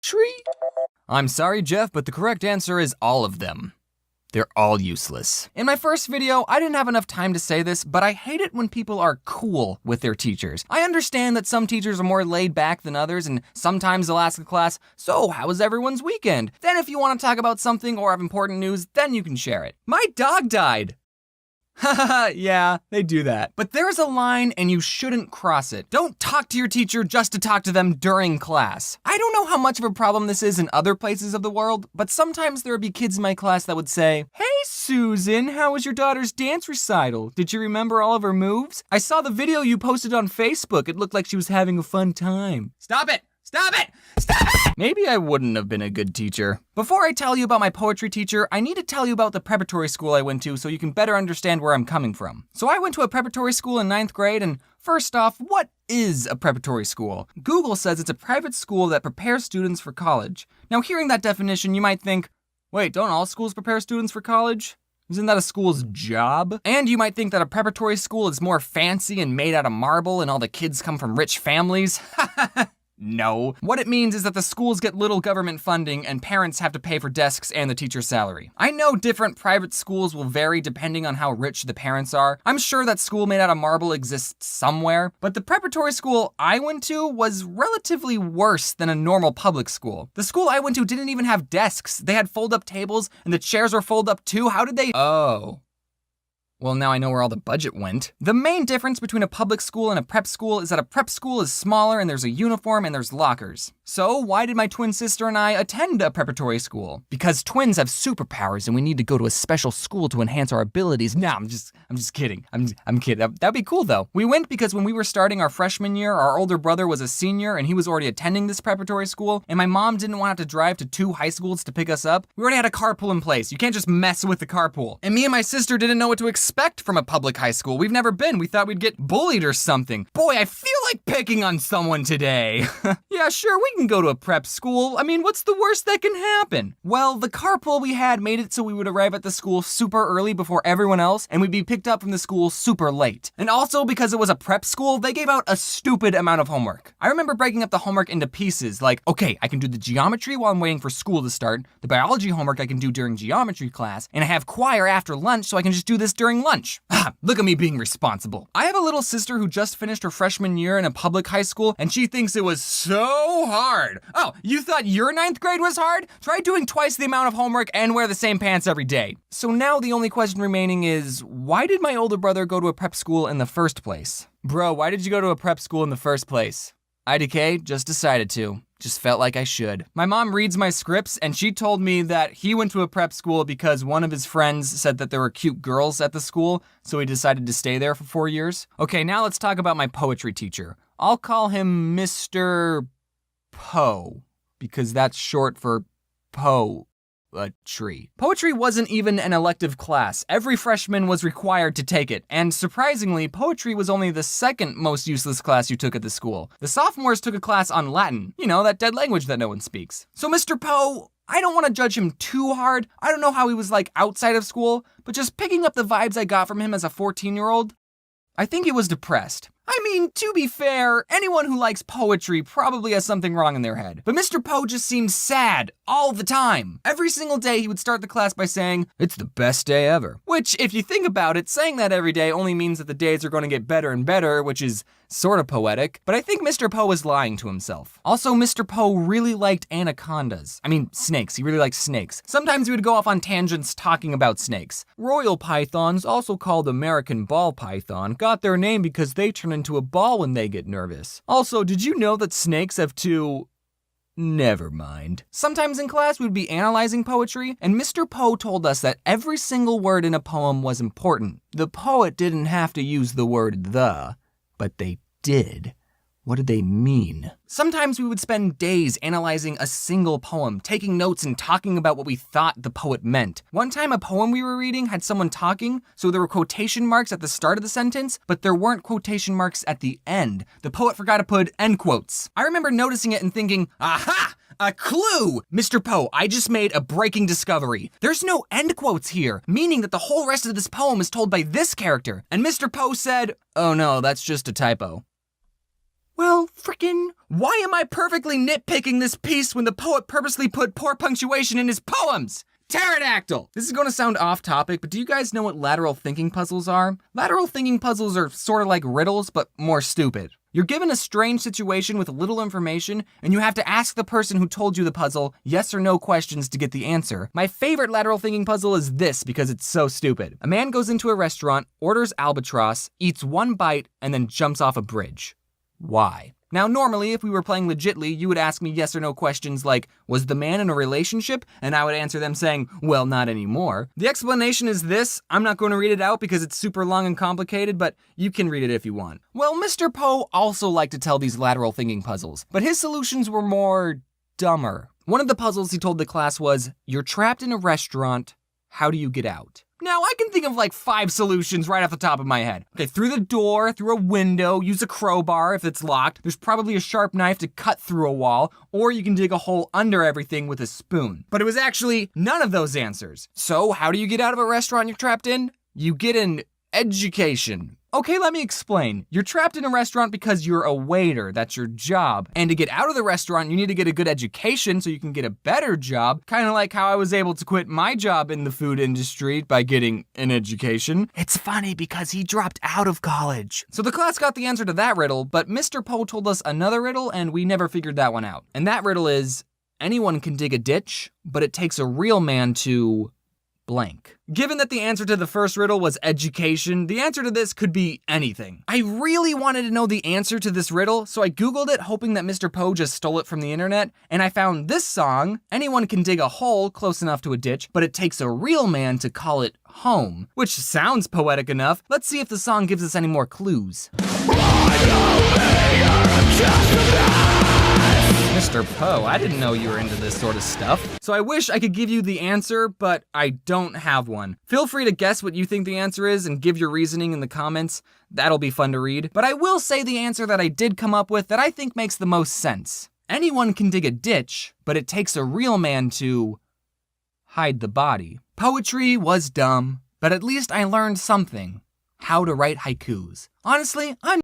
poetry? I'm sorry, Jeff, but the correct answer is all of them. They're all useless. In my first video, I didn't have enough time to say this, but I hate it when people are cool with their teachers. I understand that some teachers are more laid back than others, and sometimes they'll ask the class, so how was everyone's weekend? Then if you want to talk about something or have important news, then you can share it. My dog died. Haha, yeah, they do that. But there's a line and you shouldn't cross it. Don't talk to your teacher just to talk to them during class. I don't know how much of a problem this is in other places of the world, but sometimes there would be kids in my class that would say, "Hey Susan, how was your daughter's dance recital? Did you remember all of her moves? I saw the video you posted on Facebook. It looked like she was having a fun time." Stop it! Stop it! Stop it! Maybe I wouldn't have been a good teacher. Before I tell you about my poetry teacher, I need to tell you about the preparatory school I went to so you can better understand where I'm coming from. So I went to a preparatory school in 9th grade, and first off, what is a preparatory school? Google says it's a private school that prepares students for college. Now, hearing that definition, you might think, wait, don't all schools prepare students for college? Isn't that a school's job? And you might think that a preparatory school is more fancy and made out of marble and all the kids come from rich families. No. What it means is that the schools get little government funding and parents have to pay for desks and the teacher's salary. I know different private schools will vary depending on how rich the parents are. I'm sure that school made out of marble exists somewhere, but the preparatory school I went to was relatively worse than a normal public school. The school I went to didn't even have desks. They had fold-up tables and the chairs were fold-up too. How did they? Oh. Well, now I know where all the budget went. The main difference between a public school and a prep school is that a prep school is smaller and there's a uniform and there's lockers. So why did my twin sister and I attend a preparatory school? Because twins have superpowers and we need to go to a special school to enhance our abilities. Nah, I'm just kidding. I'm kidding. That'd be cool though. We went because when we were starting our freshman year, our older brother was a senior and he was already attending this preparatory school, and my mom didn't want to have to drive to 2 high schools to pick us up. We already had a carpool in place. You can't just mess with the carpool. And me and my sister didn't know what to expect from a public high school. We've never been. We thought we'd get bullied or something. Boy, I feel like picking on someone today. Yeah, sure, we can go to a prep school. I mean, what's the worst that can happen? Well, the carpool we had made it so we would arrive at the school super early before everyone else, and we'd be picked up from the school super late. And also, because it was a prep school, they gave out a stupid amount of homework. I remember breaking up the homework into pieces, like, okay, I can do the geometry while I'm waiting for school to start, the biology homework I can do during geometry class, and I have choir after lunch, so I can just do this during lunch. Look at me being responsible. I have a little sister who just finished her freshman year in a public high school, and she thinks it was so hard. Oh, you thought your 9th grade was hard? Try doing twice the amount of homework and wear the same pants every day. So now the only question remaining is, why did my older brother go to a prep school in the first place? Bro, why did you go to a prep school in the first place? IDK just decided to. Just felt like I should. My mom reads my scripts and she told me that he went to a prep school because one of his friends said that there were cute girls at the school, so he decided to stay there for 4 years. Okay, now let's talk about my poetry teacher. I'll call him Mr. Poe, because that's short for poetry. Poetry wasn't even an elective class. Every freshman was required to take it, and surprisingly, poetry was only the second most useless class you took at the school. The sophomores took a class on Latin, you know, that dead language that no one speaks. So Mr. Poe, I don't want to judge him too hard. I don't know how he was like outside of school, but just picking up the vibes I got from him as a 14-year-old, I think he was depressed. I mean, to be fair, anyone who likes poetry probably has something wrong in their head. But Mr. Poe just seemed sad all the time. Every single day he would start the class by saying, "It's the best day ever." Which, if you think about it, saying that every day only means that the days are going to get better and better, which is sort of poetic. But I think Mr. Poe was lying to himself. Also, Mr. Poe really liked anacondas. I mean, snakes. He really liked snakes. Sometimes he would go off on tangents talking about snakes. Royal pythons, also called American ball python, got their name because they turn into a ball when they get nervous. Also, did you know that snakes have two... Never mind. Sometimes in class we'd be analyzing poetry, and Mr. Poe told us that every single word in a poem was important. The poet didn't have to use the word "the," but they did. What did they mean? Sometimes we would spend days analyzing a single poem, taking notes and talking about what we thought the poet meant. One time a poem we were reading had someone talking, so there were quotation marks at the start of the sentence, but there weren't quotation marks at the end. The poet forgot to put end quotes. I remember noticing it and thinking, aha! A clue! Mr. Poe, I just made a breaking discovery. There's no end quotes here, meaning that the whole rest of this poem is told by this character. And Mr. Poe said, oh no, that's just a typo. Well, frickin', why am I perfectly nitpicking this piece when the poet purposely put poor punctuation in his poems? Pterodactyl! This is gonna sound off topic, but do you guys know what lateral thinking puzzles are? Lateral thinking puzzles are sort of like riddles, but more stupid. You're given a strange situation with little information, and you have to ask the person who told you the puzzle yes or no questions to get the answer. My favorite lateral thinking puzzle is this because it's so stupid. A man goes into a restaurant, orders albatross, eats one bite, and then jumps off a bridge. Why? Now, normally, if we were playing legitly, you would ask me yes or no questions like, was the man in a relationship? And I would answer them saying, well, not anymore. The explanation is this. I'm not going to read it out because it's super long and complicated, but you can read it if you want. Well, Mr. Poe also liked to tell these lateral thinking puzzles, but his solutions were more dumber. One of the puzzles he told the class was, you're trapped in a restaurant, how do you get out? Now, I can think of like 5 solutions right off the top of my head. Okay, through the door, through a window, use a crowbar if it's locked. There's probably a sharp knife to cut through a wall, or you can dig a hole under everything with a spoon. But it was actually none of those answers. So how do you get out of a restaurant you're trapped in? You get an education. Okay, let me explain. You're trapped in a restaurant because you're a waiter. That's your job. And to get out of the restaurant, you need to get a good education so you can get a better job. Kind of like how I was able to quit my job in the food industry by getting an education. It's funny because he dropped out of college. So the class got the answer to that riddle, but Mr. Poe told us another riddle and we never figured that one out. And that riddle is, anyone can dig a ditch, but it takes a real man to blank. Given that the answer to the first riddle was education, the answer to this could be anything. I really wanted to know the answer to this riddle, so I Googled it hoping that Mr. Poe just stole it from the internet, and I found this song, anyone can dig a hole close enough to a ditch, but it takes a real man to call it home. Which sounds poetic enough. Let's see if the song gives us any more clues. Mr. Poe, I didn't know you were into this sort of stuff. So I wish I could give you the answer, but I don't have one. Feel free to guess what you think the answer is and give your reasoning in the comments. That'll be fun to read. But I will say the answer that I did come up with that I think makes the most sense. Anyone can dig a ditch, but it takes a real man to hide the body. Poetry was dumb, but at least I learned something. How to write haikus. Honestly, I'm